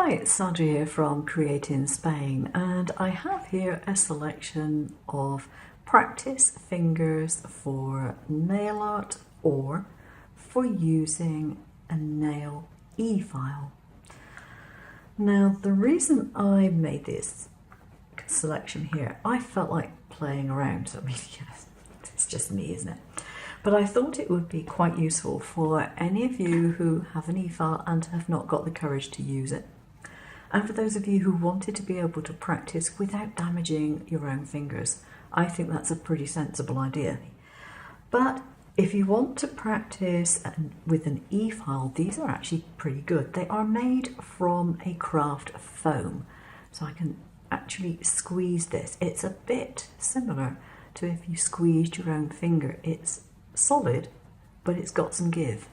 Hi, it's Sandra here from Create in Spain, and I have here a selection of practice fingers for nail art or for using a nail e-file. Now, the reason I made this selection here, I felt like playing around. I mean, yes, it's just me, isn't it? But I thought it would be quite useful for any of you who have an e-file and have not got the courage to use it. And for those of you who wanted to be able to practice without damaging your own fingers, I think that's a pretty sensible idea. But if you want to practice with an e-file, these are actually pretty good. They are made from a craft foam, so I can actually squeeze this. It's a bit similar to if you squeezed your own finger. It's solid, but it's got some give.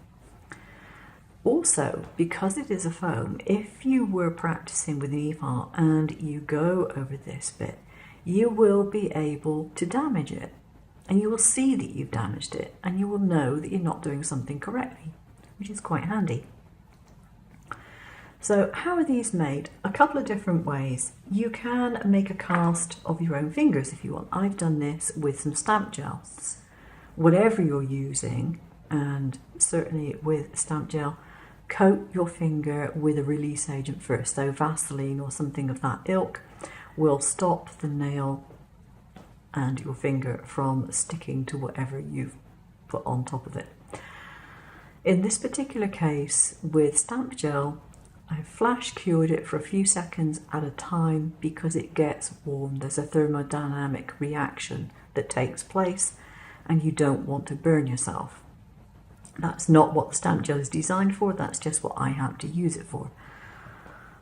Also, because it is a foam, if you were practicing with an e-file and you go over this bit, you will be able to damage it. And you will see that you've damaged it, and you will know that you're not doing something correctly, which is quite handy. So how are these made? A couple of different ways. You can make a cast of your own fingers if you want. I've done this with some stamp gel. Whatever you're using, and certainly with stamp gel, coat your finger with a release agent first. So Vaseline or something of that ilk will stop the nail and your finger from sticking to whatever you've put on top of it. In this particular case with stamp gel, I flash cured it for a few seconds at a time because it gets warm. There's a thermodynamic reaction that takes place and you don't want to burn yourself. That's not what the stamp gel is designed for, that's just what I have to use it for.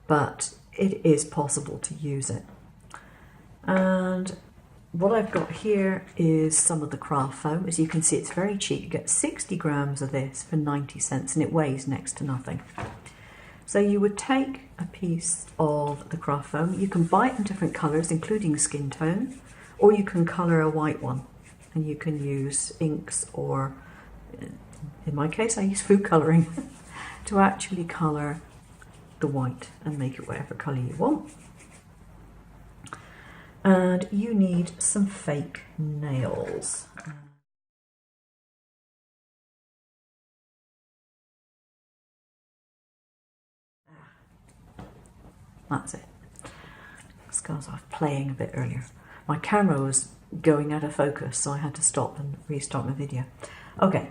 But it is possible to use it. And what I've got here is some of the craft foam. As you can see, it's very cheap. You get 60 grams of this for 90 cents and it weighs next to nothing. So you would take a piece of the craft foam. You can buy it in different colours, including skin tone, or you can colour a white one. And you can use inks or, in my case, I use food colouring to actually colour the white and make it whatever colour you want. And you need some fake nails. That's it. Because I was playing a bit earlier. My camera was going out of focus, so I had to stop and restart my video. Okay,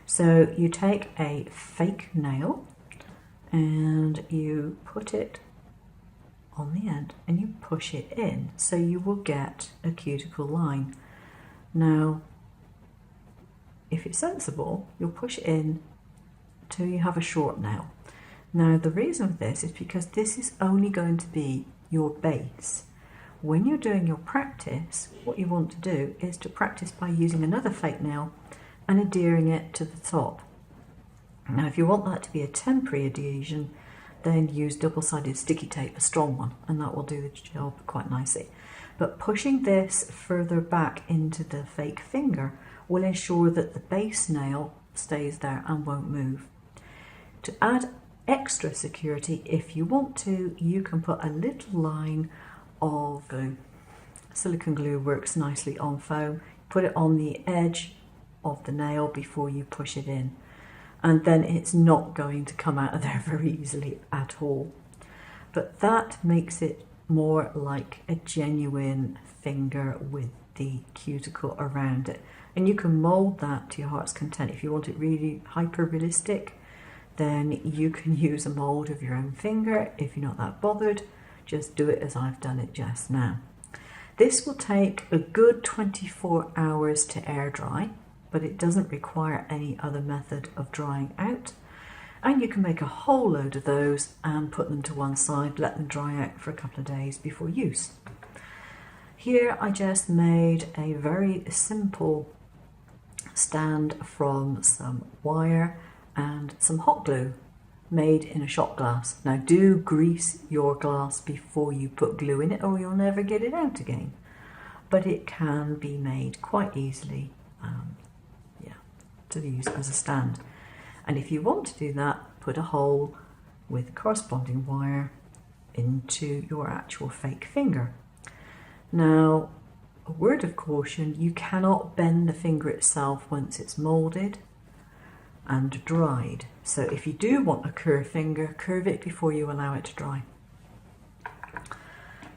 so you take a fake nail and you put it on the end and you push it in, so you will get a cuticle line. Now, if it's sensible, you'll push it in till you have a short nail. Now, the reason for this is because this is only going to be your base. When you're doing your practice, what you want to do is to practice by using another fake nail and adhering it to the top. Now, if you want that to be a temporary adhesion, then use double-sided sticky tape, a strong one, and that will do the job quite nicely. But pushing this further back into the fake finger will ensure that the base nail stays there and won't move. To add extra security, if you want to, you can put a little line of glue. Silicone glue works nicely on foam. Put it on the edge of the nail before you push it in, and then it's not going to come out of there very easily at all. But that makes it more like a genuine finger with the cuticle around it, and you can mold that to your heart's content. If you want it really hyper realistic, then you can use a mold of your own finger. If you're not that bothered, just do it as I've done it just now. This will take a good 24 hours to air dry, but it doesn't require any other method of drying out. And you can make a whole load of those and put them to one side, let them dry out for a couple of days before use. Here I just made a very simple stand from some wire and some hot glue made in a shot glass. Now, do grease your glass before you put glue in it or you'll never get it out again. But it can be made quite easily to use as a stand. And if you want to do that, put a hole with corresponding wire into your actual fake finger. Now, a word of caution, you cannot bend the finger itself once it's moulded and dried. So if you do want a curved finger, curve it before you allow it to dry.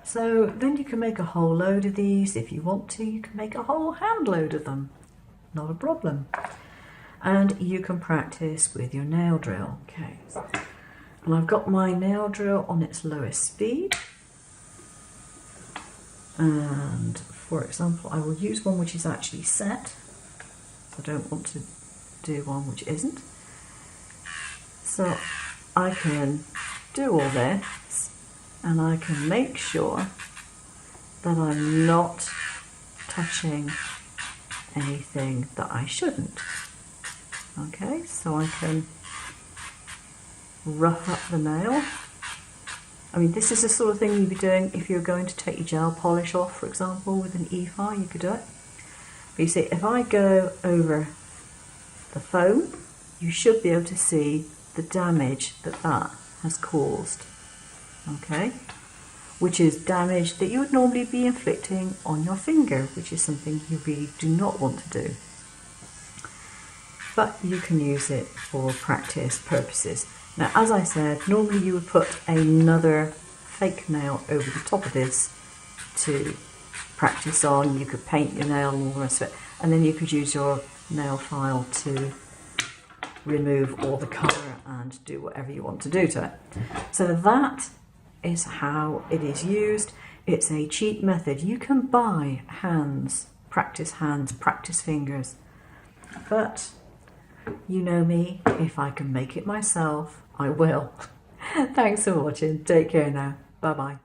So then you can make a whole load of these. If you want to, you can make a whole hand load of them. Not a problem. And you can practice with your nail drill. Okay. And I've got my nail drill on its lowest speed. And for example, I will use one which is actually set. I don't want to do one which isn't. So I can do all this and I can make sure that I'm not touching anything that I shouldn't. Okay, so I can rough up the nail. I mean, this is the sort of thing you'd be doing if you're going to take your gel polish off, for example, with an E-file, you could do it. But you see, if I go over the foam, you should be able to see the damage that that has caused, okay? Which is damage that you would normally be inflicting on your finger, which is something you really do not want to do. But you can use it for practice purposes. Now, as I said, normally you would put another fake nail over the top of this to practice on. You could paint your nail and all the rest of it, and then you could use your nail file to remove all the colour and do whatever you want to do to it. So that is how it is used. It's a cheap method. You can buy hands, practice fingers, but you know me, if I can make it myself, I will. Thanks for watching. Take care now. Bye bye.